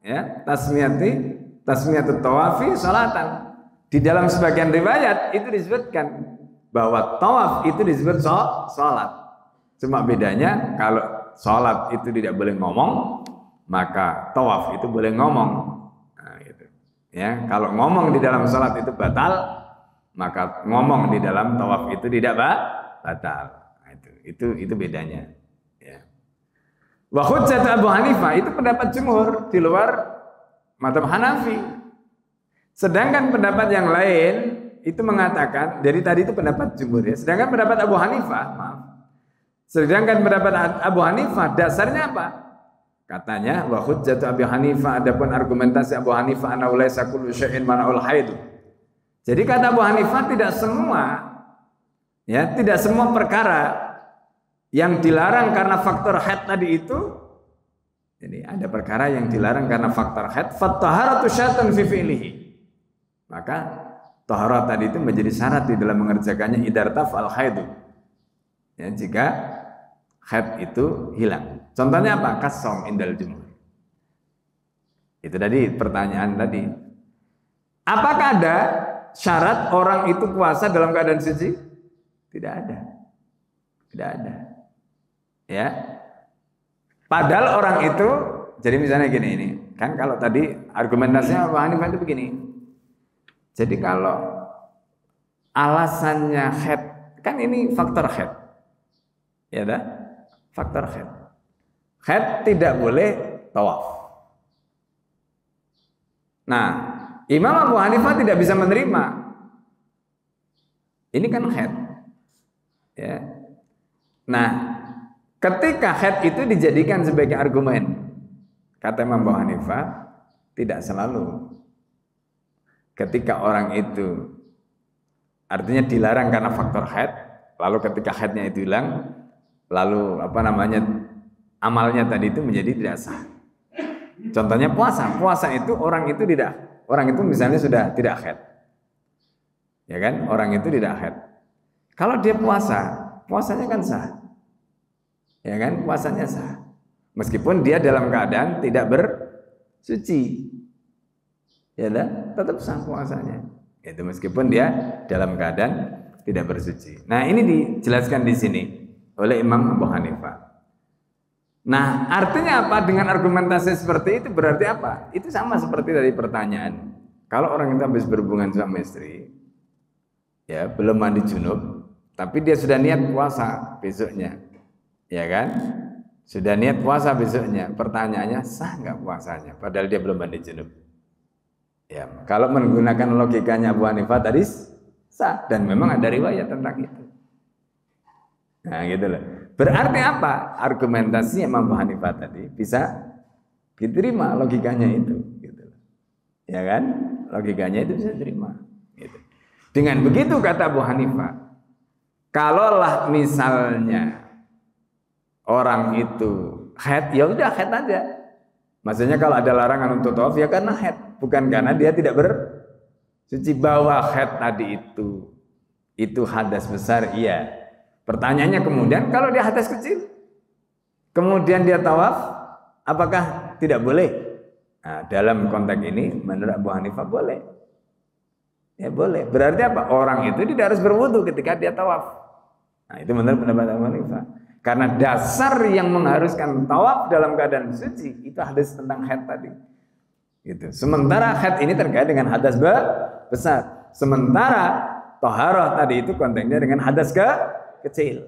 Ya, tasmiyatut tawafi salatan. Di dalam sebagian riwayat itu disebutkan bahwa tawaf itu disebut salat. Cuma bedanya kalau salat itu tidak boleh ngomong, maka tawaf itu boleh ngomong. Nah, gitu. Ya, kalau ngomong di dalam salat itu batal, maka ngomong di dalam tawaf itu tidak batal. Nah, itu bedanya. Ya. Wa hujjat Abu Hanifah itu pendapat jumhur di luar mazhab Hanafi. Sedangkan pendapat yang lain itu mengatakan, jadi tadi itu pendapat jumhur ya. Sedangkan pendapat Abu Hanifah, dasarnya apa? Katanya wa hujjatu Abu Hanifah, adapun argumentasi Abu Hanifah annahu laisa kullu syai'in man'ul haid. Jadi kata Abu Hanifah tidak semua perkara yang dilarang karena faktor haid tadi itu. Jadi ada perkara yang dilarang karena faktor haid, fattaharatu syai'un fi fi'lihi. Maka taharah tadi itu menjadi syarat di dalam mengerjakannya idartaf al haidu. Ya, jika haid itu hilang. Contohnya apa? Kasong indal jumhur. Itu tadi pertanyaan tadi. Apakah ada syarat orang itu puasa dalam keadaan suci? Tidak ada. Tidak ada. Ya. Padahal orang itu, jadi misalnya gini ini, kan kalau tadi argumentasinya Abu Hanifah itu begini. Jadi kalau alasannya haid, kan ini faktor haid. Ya dah, faktor haid. Haid tidak boleh tawaf. Nah, Imam Abu Hanifah tidak bisa menerima. Ini kan haid. Ya. Nah, ketika haid itu dijadikan sebagai argumen, kata Imam Abu Hanifah, tidak selalu. Ketika orang itu artinya dilarang karena faktor haid, lalu ketika haidnya itu hilang, lalu amalnya tadi itu menjadi tidak sah. Contohnya puasa itu orang itu misalnya sudah tidak haid, ya kan? Orang itu tidak haid. Kalau dia puasanya kan sah, ya kan? Puasanya sah, meskipun dia dalam keadaan tidak bersuci. Ya tetap sah puasanya. Itu meskipun dia dalam keadaan tidak bersuci. Nah, ini dijelaskan di sini oleh Imam Abu Hanifah. Nah, artinya apa dengan argumentasi seperti itu? Berarti apa? Itu sama seperti dari pertanyaan. Kalau orang itu habis berhubungan suami istri, ya belum mandi junub, tapi dia sudah niat puasa besoknya, ya kan? Sudah niat puasa besoknya. Pertanyaannya sah nggak puasanya? Padahal dia belum mandi junub. Ya, kalau menggunakan logikanya Abu Hanifah tadi sah, dan memang ada riwayat tentang itu. Nah, gitu loh. Berarti apa? Argumentasinya Imam Abu Hanifah tadi bisa diterima logikanya itu, gitu. Ya kan? Logikanya itu bisa diterima. Gitu. Dengan begitu kata Abu Hanifah, kalaulah misalnya orang itu haid, ya udah haid aja. Maksudnya kalau ada larangan untuk tawaf ya karena haid. Bukan karena dia tidak bersuci. Bahwa haid tadi itu hadas besar, iya. Pertanyaannya kemudian kalau dia hadas kecil, kemudian dia tawaf, apakah tidak boleh? Nah, dalam konteks ini menurut Abu Hanifah boleh. Ya boleh. Berarti apa? Orang itu tidak harus berwudu ketika dia tawaf. Nah, itu menurut pendapat Abu Hanifah. Karena dasar yang mengharuskan tawaf dalam keadaan suci itu hadas tentang haid tadi. Gitu. Sementara haid ini terkait dengan hadas besar. Sementara taharah tadi itu konteksnya dengan hadas kecil.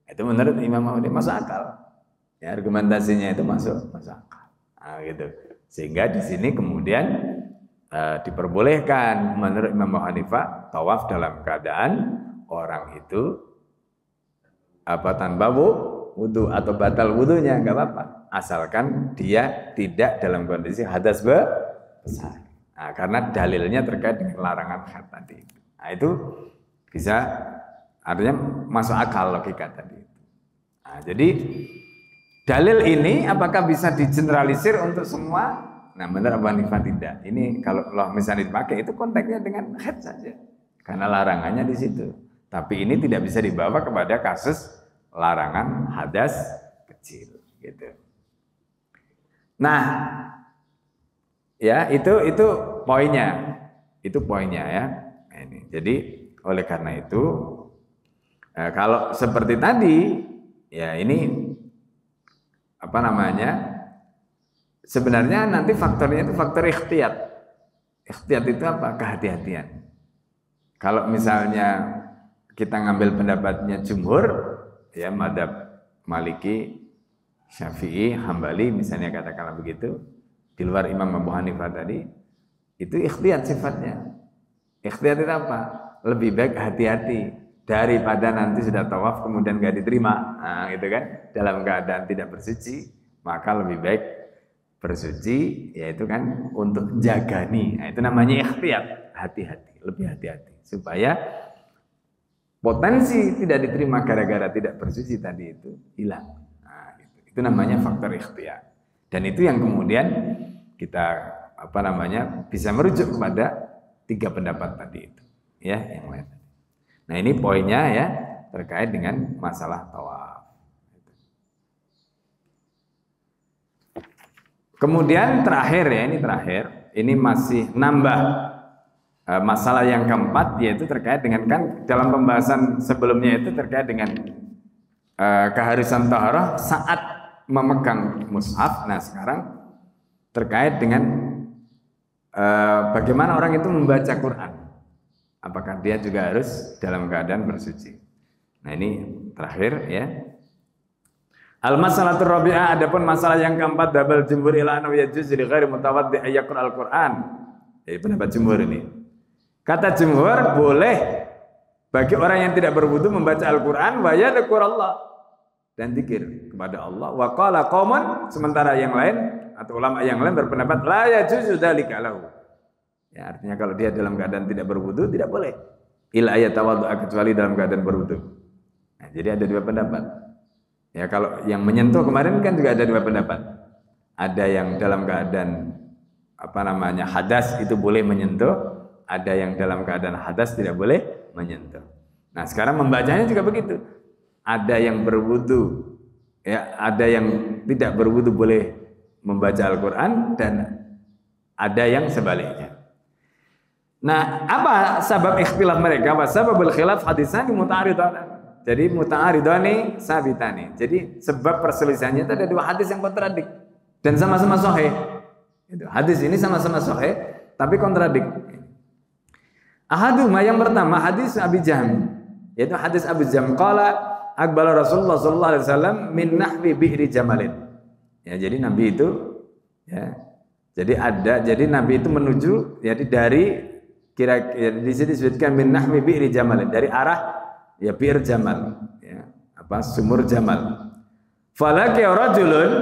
Itu menurut Imam Ahmad masuk akal. Ya, argumentasinya itu masuk akal. Nah, gitu. Sehingga di sini kemudian diperbolehkan menurut Imam Abu Hanifah tawaf dalam keadaan orang itu tanpa wudu atau batal wudunya nggak apa-apa, asalkan dia tidak dalam kondisi hadas besar. Nah, karena dalilnya terkait dengan larangan haid tadi. Nah, itu bisa artinya masuk akal logika tadi. Nah, jadi dalil ini apakah bisa digeneralisir untuk semua? Nah, menurut Abu Hanifah tidak. Ini kalau misalnya dipakai itu konteksnya dengan haid saja, karena larangannya di situ. Tapi ini tidak bisa dibawa kepada kasus larangan hadas kecil. Nah, ya itu poinnya. Itu poinnya ya. Nah, ini. Jadi oleh karena itu kalau seperti tadi ya ini apa namanya? Sebenarnya nanti faktornya itu faktor ikhtiyat. Ikhtiyat itu apa? Kehati-hatian. Kalau misalnya kita ngambil pendapatnya jumhur, ya madhab Maliki, Syafi'i, Hambali misalnya katakanlah begitu, di luar Imam Abu Hanifah tadi, itu ikhtiyat sifatnya. Ikhtiyat itu apa? Lebih baik hati-hati daripada nanti sudah tawaf kemudian gak diterima, nah, gitu kan? Dalam keadaan tidak bersuci, maka lebih baik bersuci, yaitu kan untuk jagani. Nah, itu namanya ikhtiyat, hati-hati, lebih hati-hati supaya potensi tidak diterima gara-gara tidak bersuci tadi itu hilang. Nah, itu namanya faktor ikhtiyat. Dan itu yang kemudian kita apa namanya bisa merujuk kepada 3 pendapat tadi itu, ya yang lain. Nah ini poinnya ya terkait dengan masalah tawaf. Kemudian terakhir ya, ini masih nambah masalah yang keempat, yaitu terkait dengan kan dalam pembahasan sebelumnya itu terkait dengan keharusan taharah saat memegang mushaf. Nah sekarang terkait dengan bagaimana orang itu membaca Quran. Apakah dia juga harus dalam keadaan bersuci? Nah ini terakhir ya. Al-masalatul rabi'ah, adapun masalah yang keempat, dabal jumhur ila annahu yajuz li ghairi mutawaddi ayyaqra al-Qur'an. Jadi pendapat jumhur ini. Kata jumhur boleh bagi orang yang tidak berwudu membaca Al-Qur'an wa yadhkurallah dan zikir kepada Allah. Wa qala qaumun, sementara yang lain atau ulama yang lain berpendapat la yajuzu dzalika lahu. Ya, artinya kalau dia dalam keadaan tidak berwudu tidak boleh. Illa ayatawadda, kecuali dalam keadaan berwudu. Nah, jadi ada 2 pendapat. Ya, kalau yang menyentuh kemarin kan juga ada 2 pendapat. Ada yang dalam keadaan apa namanya hadas itu boleh menyentuh, ada yang dalam keadaan hadas tidak boleh menyentuh. Nah, sekarang membacanya juga begitu. Ada yang berwudu, ya, ada yang tidak berwudu boleh membaca Al-Qur'an dan ada yang sebaliknya. Nah, apa sebab ikhtilaf mereka? Wa sababul khilaf hadisani muta'aridatan. Jadi muta'aridani sabitani. Jadi sebab perselisihannya itu ada 2 hadis yang kontradik dan sama-sama sahih. Hadis ini sama-sama sahih tapi kontradik. Ahaduma, yang pertama hadis Abi Jahm, yaitu hadis Abu Jahm qala aqbala Rasulullah sallallahu alaihi wasallam min nahwi bi'ri Jamalin. Ya, jadi Nabi itu ya. Jadi Nabi itu menuju jadi dari kira-kira di sini disebutkan min nahwi bi'ri Jamalin, dari arah ya bir Jamal, ya, apa sumur Jamal. Falaki rajulun,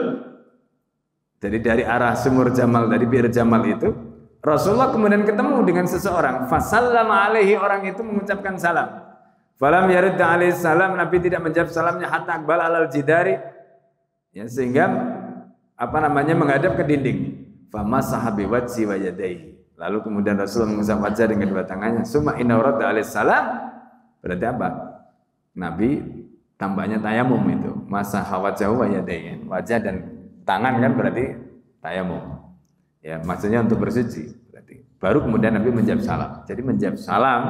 jadi dari arah sumur Jamal, dari bir Jamal itu Rasulullah kemudian ketemu dengan seseorang. Fasallama alaihi, orang itu mengucapkan salam. Falam yarid alaihi salam, Nabi tidak menjawab salamnya hatta aqbal alal jidari, ya, sehingga apa namanya menghadap ke dinding. Famasaha biwajhi wa yadayhi, lalu kemudian Rasulullah mengusap wajah dengan 2 tangannya. Summa inna radda alaihi salam, berarti apa? Nabi tampaknya tayamum itu. Masaha wajhahu wa yadayhi, wajah dan tangan kan berarti tayamum. Ya, maksudnya untuk bersuci berarti. Baru kemudian Nabi menjawab salam. Jadi menjawab salam,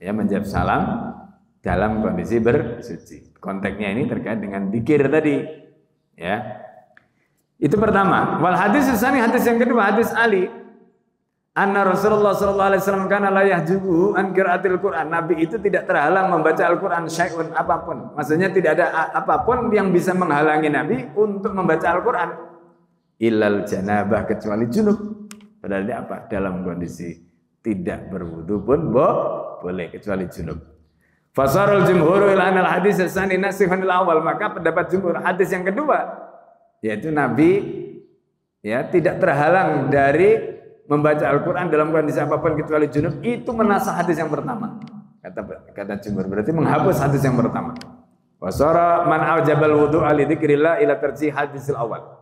ya, menjawab salam dalam kondisi bersuci. Konteksnya ini terkait dengan dzikir tadi, ya. Itu pertama. Wal hadis tsani, hadis yang kedua, hadis Ali. Anna Rasulullah sallallahu alaihi wasallam kana la yahjubu an qiraatil Qur'an. Nabi itu tidak terhalang membaca Al-Qur'an syai'un, apapun. Maksudnya tidak ada apapun yang bisa menghalangi Nabi untuk membaca Al-Qur'an. Illal janabah, kecuali junub. Berarti apa? Dalam kondisi tidak berwudu pun boleh, kecuali junub. Fasarul jumhur ila anal hadis tsani nasikhun lil awal, maka pendapat jumhur hadis yang kedua, yaitu Nabi ya tidak terhalang dari membaca Al-Quran dalam kondisi apapun kecuali junub, itu menasah hadis yang pertama. Kata jumhur, berarti menghapus hadis yang pertama. Wasara man aujabal wudu ali dzikrillah ila tarjih hadisil awal.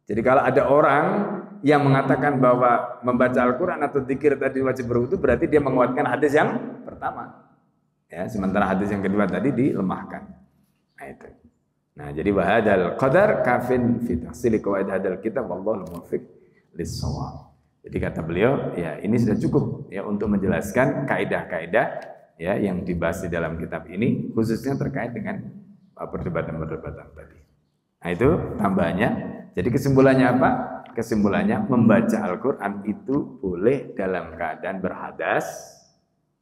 Jadi kalau ada orang yang mengatakan bahwa membaca Al-Quran atau dzikir tadi wajib berwudu, berarti dia menguatkan hadis yang pertama. Ya, sementara hadis yang kedua tadi dilemahkan. Nah, itu. Nah, jadi wahadal qadar kafin fi tahsili qawaid hadal kitab wallahu muwaffiq lis-shawab. Jadi kata beliau, ya ini sudah cukup ya untuk menjelaskan kaidah-kaidah ya yang dibahas di dalam kitab ini khususnya terkait dengan perdebatan-perdebatan tadi. Nah, itu tambahannya. Jadi kesimpulannya apa? Kesimpulannya membaca Al-Qur'an itu boleh dalam keadaan berhadas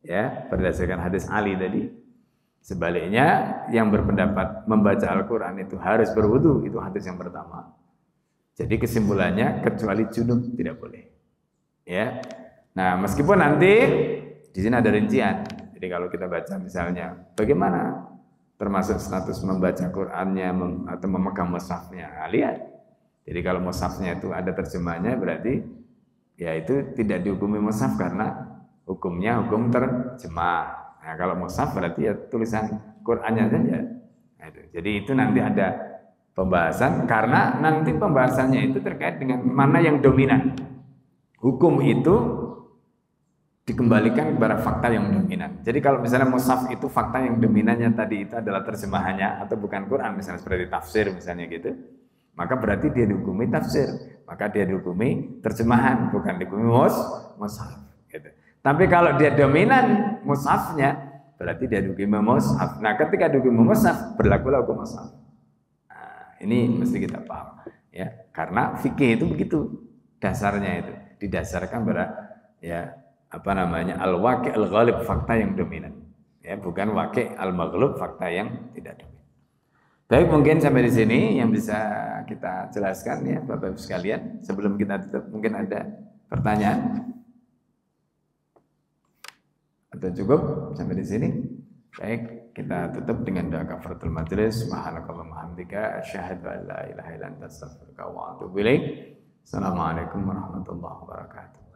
ya, berdasarkan hadis Ali tadi. Sebaliknya yang berpendapat membaca Al-Quran itu harus berwudu, itu hadis yang pertama. Jadi kesimpulannya kecuali junub tidak boleh. Ya. Nah, meskipun nanti di sini ada rincian. Jadi kalau kita baca misalnya bagaimana termasuk status membaca Qurannya atau memegang mushafnya. Nah, lihat. Jadi kalau mushafnya itu ada terjemahnya berarti ya itu tidak dihukumi mushaf karena hukumnya hukum terjemah. Nah, kalau mushaf berarti ya tulisan Qur'annya saja. Nah, itu. Jadi itu nanti ada pembahasan karena nanti pembahasannya itu terkait dengan mana yang dominan. Hukum itu dikembalikan kepada fakta yang dominan. Jadi kalau misalnya mushaf itu fakta yang dominannya tadi itu adalah terjemahannya atau bukan Quran, misalnya seperti tafsir misalnya gitu, maka berarti dia dihukumi tafsir, maka dia dihukumi terjemahan, bukan dihukumi mushaf. Gitu. Tapi kalau dia dominan mushafnya, berarti dia dihukumi mushaf. Nah, ketika dihukumi mushaf, berlakulah hukum mushaf. Nah, ini mesti kita paham, ya. Karena fikih itu begitu dasarnya itu, didasarkan pada ya apa namanya al-waqi' al-ghalib, fakta yang dominan, ya, bukan waqi' al-maghlub, fakta yang tidak dominan. Baik, mungkin sampai di sini yang bisa kita jelaskan ya, Bapak-Ibu sekalian. Sebelum kita tutup, mungkin ada pertanyaan. Atau cukup sampai di sini? Baik, kita tutup dengan doa kafaratul majelis. Subhanakallahumma hamdika asyhadu an la ilaha illa anta astaghfiruka wa atubu ilaik. Assalamualaikum warahmatullahi wabarakatuh.